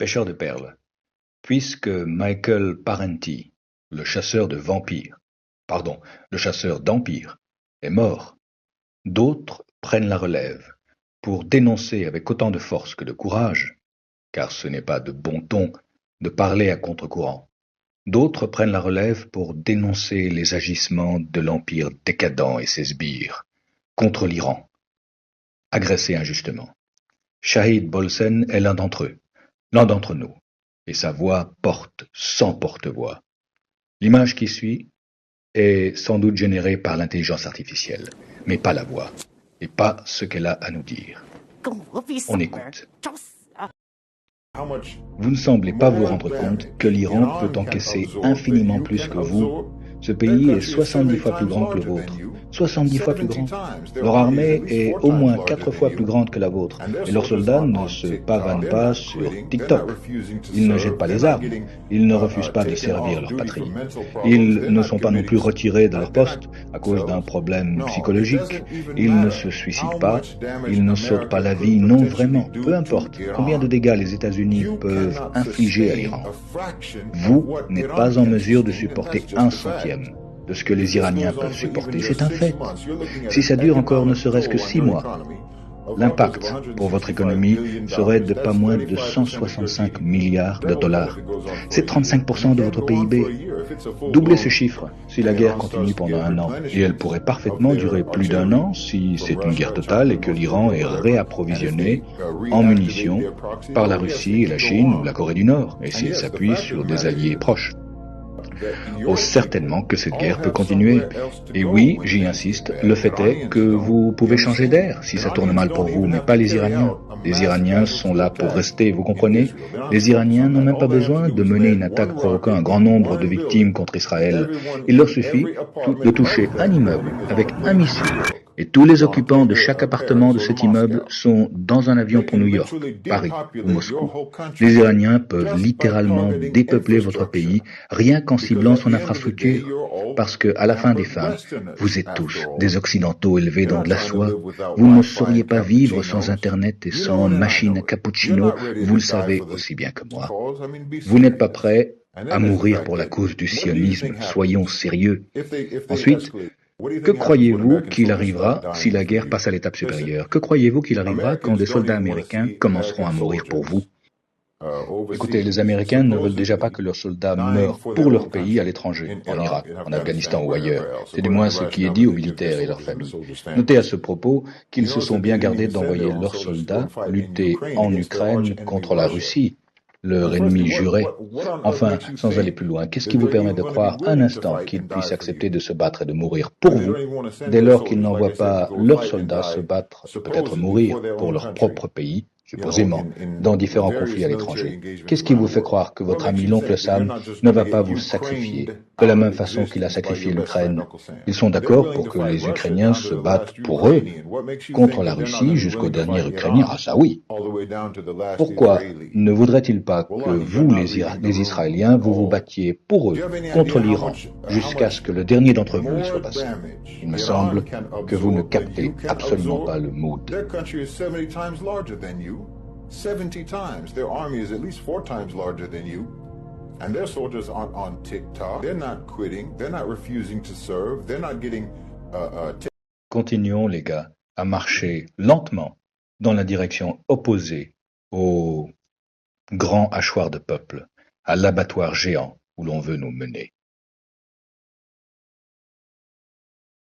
pêcheur de perles. Puisque Michael Parenti, le chasseur le chasseur d'empire, est mort, d'autres prennent la relève pour dénoncer avec autant de force que de courage, car ce n'est pas de bon ton de parler à contre-courant. D'autres prennent la relève pour dénoncer les agissements de l'empire décadent et ses sbires contre l'Iran, agressé injustement. Shahid Bolsen est l'un d'entre nous, et sa voix porte sans porte-voix. L'image qui suit est sans doute générée par l'intelligence artificielle, mais pas la voix, et pas ce qu'elle a à nous dire. On écoute. Vous ne semblez pas vous rendre compte que l'Iran peut encaisser infiniment plus que vous. Ce pays est 70 fois plus grand que le vôtre. 70 fois plus grand. Leur armée est au moins 4 fois plus grande que la vôtre. Et leurs soldats ne se pavanent pas sur TikTok. Ils ne jettent pas les armes. Ils ne refusent pas de servir leur patrie. Ils ne sont pas non plus retirés de leur poste à cause d'un problème psychologique. Ils ne se suicident pas. Ils ne sautent pas la vie. Non, vraiment. Peu importe combien de dégâts les États-Unis peuvent infliger à l'Iran. Vous n'êtes pas en mesure de supporter 1/100 de ce que les Iraniens peuvent supporter. C'est un fait. Si ça dure encore ne serait-ce que 6 mois, l'impact pour votre économie serait de pas moins de 165 milliards de dollars. C'est 35% de votre PIB. Doublez ce chiffre si la guerre continue pendant 1 an. Et elle pourrait parfaitement durer plus d'1 an si c'est une guerre totale et que l'Iran est réapprovisionné en munitions par la Russie et la Chine ou la Corée du Nord, et s'il s'appuie sur des alliés proches. Oh, certainement que cette guerre peut continuer. Et oui, j'y insiste, le fait est que vous pouvez changer d'air si ça tourne mal pour vous, mais pas les Iraniens. Les Iraniens sont là pour rester, vous comprenez? Les Iraniens n'ont même pas besoin de mener une attaque provoquant un grand nombre de victimes contre Israël. Il leur suffit de toucher un immeuble avec un missile. Et tous les occupants de chaque appartement de cet immeuble sont dans un avion pour New York, Paris ou Moscou. Les Iraniens peuvent littéralement dépeupler votre pays rien qu'en ciblant son infrastructure, parce que, à la fin des fins, vous êtes tous des Occidentaux élevés dans de la soie. Vous ne sauriez pas vivre sans Internet et sans machine à cappuccino, vous le savez aussi bien que moi. Vous n'êtes pas prêts à mourir pour la cause du sionisme, soyons sérieux. Ensuite, que croyez-vous qu'il arrivera si la guerre passe à l'étape supérieure? Que croyez-vous qu'il arrivera quand des soldats américains commenceront à mourir pour vous? Écoutez, les Américains ne veulent déjà pas que leurs soldats meurent pour leur pays à l'étranger, en Irak, en Afghanistan ou ailleurs. C'est du moins ce qui est dit aux militaires et leurs familles. Notez à ce propos qu'ils se sont bien gardés d'envoyer leurs soldats lutter en Ukraine contre la Russie, leur ennemi juré. Enfin, sans aller plus loin, qu'est-ce qui vous permet de croire un instant qu'ils puissent accepter de se battre et de mourir pour vous, dès lors qu'ils n'envoient pas leurs soldats se battre, peut-être mourir, pour leur propre pays, supposément, dans différents conflits à l'étranger? Qu'est-ce qui vous fait croire que votre ami l'oncle Sam ne va pas vous sacrifier de la même façon qu'il a sacrifié l'Ukraine? Ils sont d'accord pour que les Ukrainiens se battent pour eux, contre la Russie jusqu'au dernier Ukrainien. Ah ça oui. Pourquoi ne voudraient-ils pas que vous, les Israéliens, vous vous battiez pour eux, contre l'Iran, jusqu'à ce que le dernier d'entre vous y soit passé? Il me semble que vous ne captez absolument pas le mood. 70 times. Their army is at least 4 times larger than you. And their soldiers aren't on TikTok. They're not quitting. They're not refusing to serve. They're not getting... Continuons, les gars, à marcher lentement dans la direction opposée au grand hachoir de peuple, à l'abattoir géant où l'on veut nous mener.